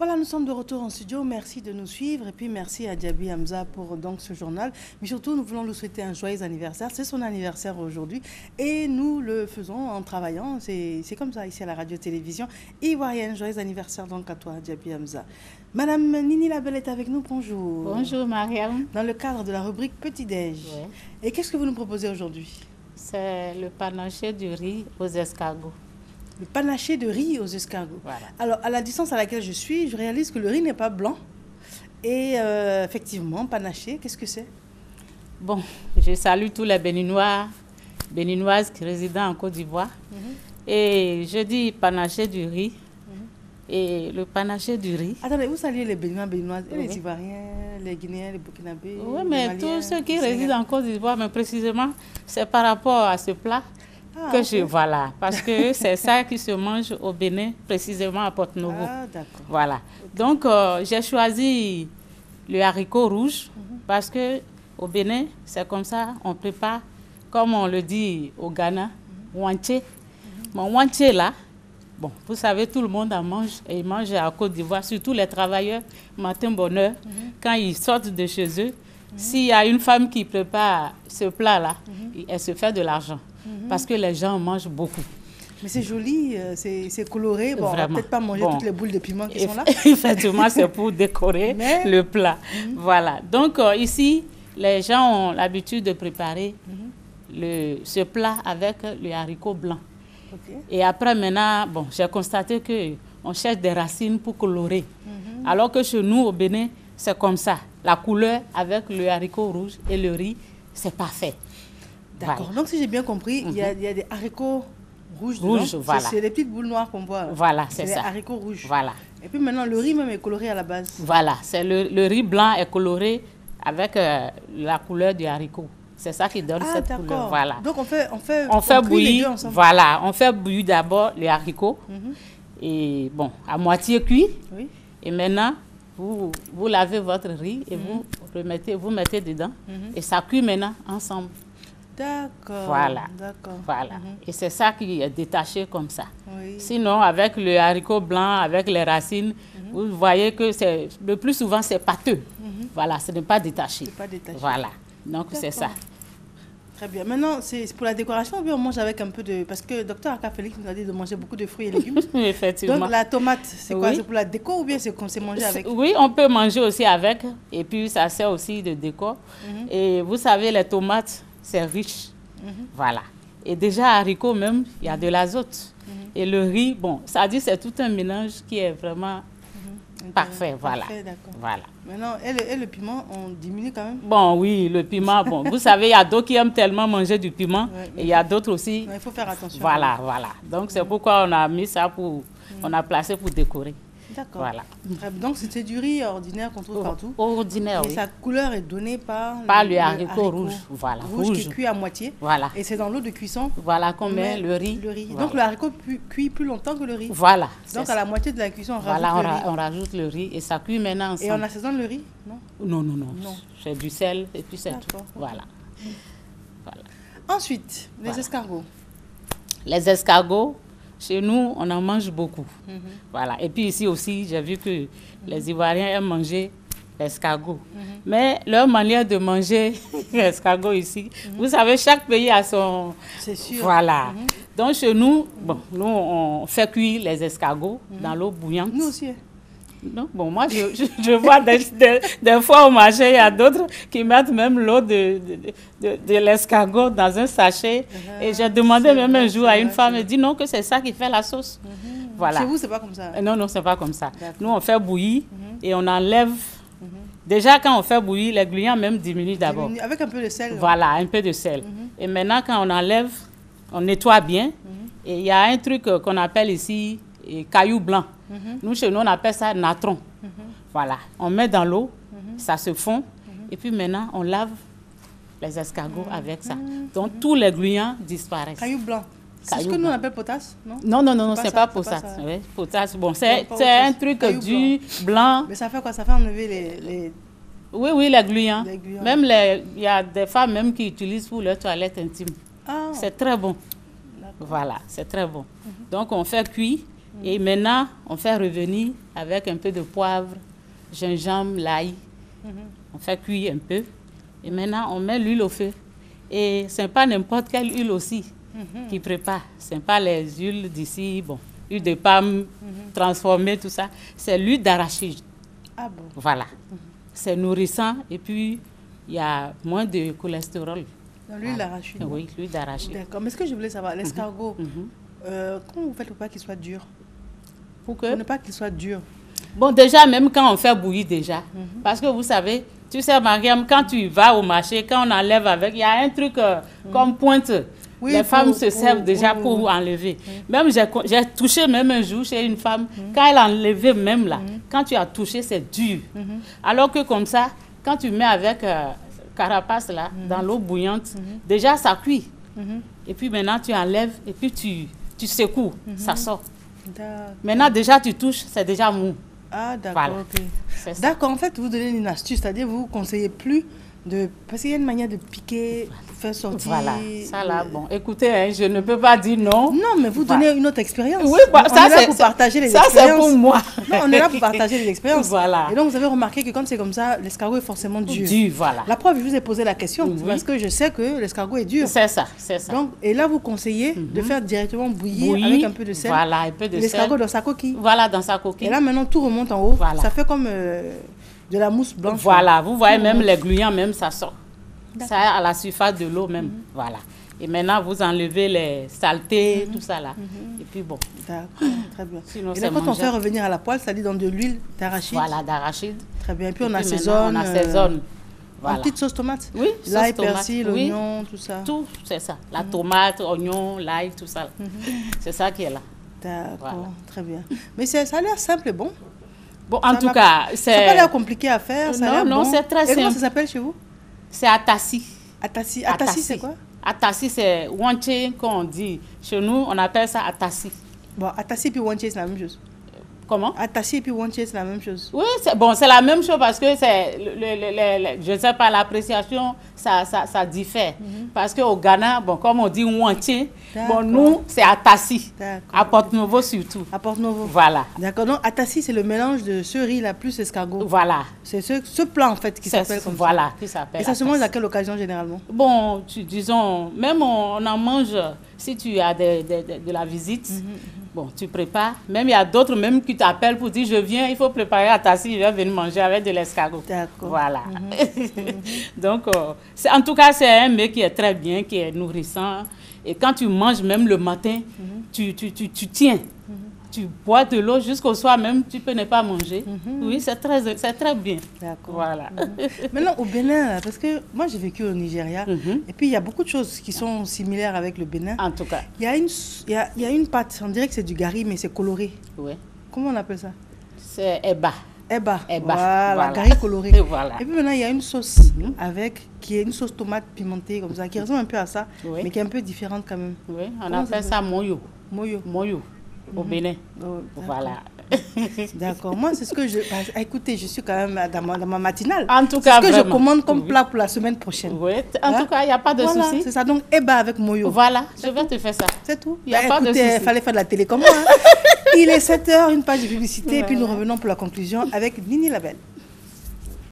Voilà, nous sommes de retour en studio. Merci de nous suivre et puis merci à Djaby Hamza pour donc ce journal. Mais surtout, nous voulons lui souhaiter un joyeux anniversaire. C'est son anniversaire aujourd'hui et nous le faisons en travaillant. C'est comme ça ici à la radio-télévision ivoirienne. Joyeux anniversaire donc à toi, Djaby Hamza. Madame Nini Labelle est avec nous. Bonjour. Bonjour, Mariam. Dans le cadre de la rubrique Petit-Déj. Ouais. Et qu'est-ce que vous nous proposez aujourd'hui? C'est le panaché du riz aux escargots. Le panaché de riz aux escargots. Voilà. Alors, à la distance à laquelle je suis, je réalise que le riz n'est pas blanc. Et effectivement, panaché, qu'est-ce que c'est? Bon, je salue tous les Béninois, Béninoises qui résident en Côte d'Ivoire. Et je dis panaché du riz. Et le panaché du riz. Attendez, vous saluez les Béninois, Béninoises, et les Ivoiriens, les Guinéens, les Burkinabés. Oui, mais tous ceux qui résident en Côte d'Ivoire, mais précisément, c'est par rapport à ce plat que je... Voilà, parce que c'est ça qui se mange au Bénin, précisément à Porto-Novo. Ah, d'accord. Voilà. Okay. Donc, j'ai choisi le haricot rouge parce que au Bénin, c'est comme ça, on prépare, comme on le dit au Ghana, wanché. Mon wanché là, bon, vous savez, tout le monde en mange et ils mangent à Côte d'Ivoire, surtout les travailleurs, matin bonheur, quand ils sortent de chez eux. S'il y a une femme qui prépare ce plat-là, elle se fait de l'argent parce que les gens mangent beaucoup. Mais c'est joli, c'est coloré. Bon, on va peut-être pas manger toutes les boules de piment qui sont là. Effectivement, c'est pour décorer le plat. Voilà. Donc, ici, les gens ont l'habitude de préparer ce plat avec le haricot blanc. Okay. Et après, maintenant, bon, j'ai constaté qu'on cherche des racines pour colorer. Alors que chez nous, au Bénin, c'est comme ça. La couleur avec le haricot rouge et le riz, c'est parfait. D'accord. Voilà. Donc, si j'ai bien compris, il y a des haricots rouges. Voilà. C'est les petites boules noires qu'on voit. Voilà, c'est ça. Les haricots rouges. Voilà. Et puis maintenant, le riz même est coloré à la base. Voilà. C'est le riz blanc est coloré avec la couleur du haricot. C'est ça qui donne cette couleur. Voilà. Donc on fait bouillir les deux ensemble. Voilà, on fait bouillir d'abord les haricots et bon, à moitié cuit. Oui. Et maintenant, vous lavez votre riz et vous mettez dedans et ça cuit maintenant ensemble. D'accord. Voilà. Voilà. Et c'est ça qui est détaché comme ça. Oui. Sinon, avec le haricot blanc, avec les racines, vous voyez que le plus souvent c'est pâteux. Voilà, ce n'est pas détaché. C'est pas détaché. Voilà. Donc c'est ça. Très bien. Maintenant, c'est pour la décoration ou bien on mange avec un peu de... Parce que le docteur Aka Félix nous a dit de manger beaucoup de fruits et légumes. Effectivement. Donc la tomate, c'est quoi? C'est pour la déco ou bien c'est qu'on s'est mangé avec? Oui, on peut manger aussi avec. Et puis ça sert aussi de déco. Et vous savez, les tomates, c'est riche. Voilà. Et déjà, haricot même, il y a de l'azote. Et le riz, bon, ça dit c'est tout un mélange qui est vraiment... Parfait, voilà. Parfait, d'accord. Voilà. Maintenant, et le piment, on diminue quand même? Bon, oui, le piment, bon, vous savez, il y a d'autres qui aiment tellement manger du piment, et il y a d'autres aussi. Non, il faut faire attention. Voilà, voilà. Donc, c'est pourquoi on a mis ça on a placé pour décorer. D'accord. Voilà. Donc, c'est du riz ordinaire qu'on trouve partout? Ordinaire, oui. Et sa couleur est donnée par le haricot rouge. Voilà. Rouge qui est cuit à moitié. Voilà. Et c'est dans l'eau de cuisson. Voilà, qu'on met le riz. Voilà. Donc, le haricot cuit plus longtemps que le riz. Voilà. Donc, à la moitié de la cuisson, on rajoute le riz. On rajoute le riz et ça cuit maintenant ensemble. Et on assaisonne le riz? Non. Non. C'est du sel et puis c'est tout. Voilà. Voilà. Ensuite, les escargots. Les escargots, chez nous, on en mange beaucoup. Voilà. Et puis ici aussi, j'ai vu que les Ivoiriens aiment manger l'escargot. Mais leur manière de manger l'escargot ici, vous savez, chaque pays a son... C'est sûr. Voilà. Donc chez nous, bon, nous, on fait cuire les escargots dans l'eau bouillante. Nous aussi. Non, bon, moi, je vois des fois au marché, il y a d'autres qui mettent même l'eau de l'escargot dans un sachet. Et j'ai demandé même un jour à une femme, elle dit non, que c'est ça qui fait la sauce. Voilà. Chez vous, c'est pas comme ça? Non, c'est pas comme ça. Nous, on fait bouillir et on enlève. Déjà, quand on fait bouillir, les gluants même diminuent d'abord. Avec un peu de sel. Voilà, un peu de sel. Et maintenant, quand on enlève, on nettoie bien. Et il y a un truc qu'on appelle ici caillou blanc. Nous, chez nous, on appelle ça natron. Voilà, on met dans l'eau, ça se fond, et puis maintenant, on lave les escargots avec ça. Donc, tous les gluants disparaissent. Caillou blanc. C'est ce que nous, on appelle potasse, non? Non, c'est pas potasse. Oui, potasse, bon, c'est un truc dur, blanc. Mais ça fait quoi? Ça fait enlever les... Oui, les gluants. Même il y a des femmes même qui utilisent pour leur toilette intime. C'est très bon. Voilà, c'est très bon. Donc, on fait cuire. Et maintenant, on fait revenir avec un peu de poivre, gingembre, l'ail. On fait cuire un peu. Et maintenant, on met l'huile au feu. Et ce n'est pas n'importe quelle huile aussi qui prépare. Ce n'est pas les huiles d'ici, bon, huile de palme transformée, tout ça. C'est l'huile d'arachide. Ah bon? Voilà. C'est nourrissant et puis il y a moins de cholestérol. L'huile d'arachide? Oui, l'huile d'arachide. D'accord. Mais ce que je voulais savoir, l'escargot, comment vous faites pour pas qu'il soit dur? Pour que? Pour ne pas qu'il soit dur. Bon, déjà, même quand on fait bouillir déjà, parce que vous savez, tu sais, Mariam, quand tu vas au marché, quand on enlève avec, il y a un truc comme pointe. Oui, les femmes se servent déjà pour enlever. Même j'ai touché même un jour chez une femme, quand elle a enlevé même là, quand tu as touché, c'est dur. Alors que comme ça, quand tu mets avec carapace là, dans l'eau bouillante, déjà ça cuit. Et puis maintenant tu enlèves et puis tu secoues, ça sort. Maintenant déjà tu touches, c'est déjà mou. Ah d'accord, voilà. Ok. D'accord, en fait vous donnez une astuce, c'est-à-dire vous ne conseillez plus de... Parce qu'il y a une manière de piquer, pour faire sortir... Voilà, ça là, bon, écoutez, hein, je ne peux pas dire non. Non, mais vous donnez une autre expérience. Oui, bah, on est là pour partager les expériences. Ça, c'est pour moi. Non, on est là pour partager les expériences. Voilà. Et donc, vous avez remarqué que quand c'est comme ça, l'escargot est forcément dur. Dur, voilà. La preuve, je vous ai posé la question, parce que je sais que l'escargot est dur. C'est ça, c'est ça. Donc, et là, vous conseillez de faire directement bouillir avec un peu de sel. Voilà, un peu de sel. L'escargot dans sa coquille. Voilà, dans sa coquille. Et là, maintenant, tout remonte en haut. Voilà. Ça fait comme de la mousse blanche. Voilà, vous voyez même les gluants, même ça sort. Ça à la surface de l'eau même. Voilà. Et maintenant, vous enlevez les saletés, tout ça là. Et puis bon. D'accord, très bien. Sinon, et là, quand on fait revenir à la poêle, ça dit dans de l'huile d'arachide. Voilà, d'arachide. Très bien. Et puis on assaisonne. On assaisonne. Voilà. Une petite sauce tomate. Oui, l'ail, persil, l'oignon, tout ça. Tout, c'est ça. La tomate, oignon, l'ail, tout ça. C'est ça qui est là. D'accord, voilà. Très bien. Mais ça a l'air simple et bon. Bon, en tout cas, c'est... Ça n'a pas l'air compliqué à faire. Ça non, c'est très simple. Et comment ça s'appelle chez vous? C'est atassi. Atassi. Atassi, c'est quoi? Atassi, c'est wanché, qu'on dit. Chez nous, on appelle ça atassi. Bon, atassi et puis wanché, c'est la même chose. Comment? Atassi et puis wanché, c'est la même chose. Oui, c'est la même chose parce que c'est, je ne sais pas, l'appréciation, ça diffère. Parce qu'au Ghana, bon, comme on dit wanché, bon, nous, c'est atassi. À Porto-Novo surtout. À Porto-Novo. Voilà. D'accord. Donc, atassi, c'est le mélange de ce riz-là plus escargot. Voilà. C'est ce plat, en fait, qui s'appelle comme ça. Voilà, qui s'appelle. Et ça se mange à quelle occasion, généralement? Bon, disons, même on en mange si tu as de la visite. Bon, tu prépares. Même il y a d'autres même qui t'appellent pour dire je viens, il faut préparer atassi, je vais venir manger avec de l'escargot. D'accord. Voilà. Donc, en tout cas, c'est un mets qui est très bien, qui est nourrissant. Et quand tu manges même le matin, tu tiens. Tu bois de l'eau jusqu'au soir même, tu peux ne pas manger. Oui, c'est très bien. D'accord. Voilà. Maintenant, au Bénin, parce que moi, j'ai vécu au Nigeria, et puis il y a beaucoup de choses qui sont similaires avec le Bénin. En tout cas. Il y a une pâte, on dirait que c'est du gari, mais c'est coloré. Oui. Comment on appelle ça? C'est eba. Eba. Voilà, gari coloré. Voilà. Et puis maintenant, il y a une sauce qui est une sauce tomate pimentée comme ça, qui ressemble un peu à ça, mais qui est un peu différente quand même. Oui, on appelle ça moyo. Moyo. Au Bénin. Voilà. D'accord. Moi, c'est ce que je... Écoutez, je suis quand même dans ma matinale. En tout cas, c'est ce que je commande comme plat pour la semaine prochaine. Oui, en tout cas, il n'y a pas de souci. C'est ça, donc eba avec moyo. Voilà, je vais te faire ça. C'est tout. Il n'y a pas de souci. Il fallait faire de la télé comme moi. Il est 7h, une page de publicité, et puis nous revenons pour la conclusion avec Nini Label.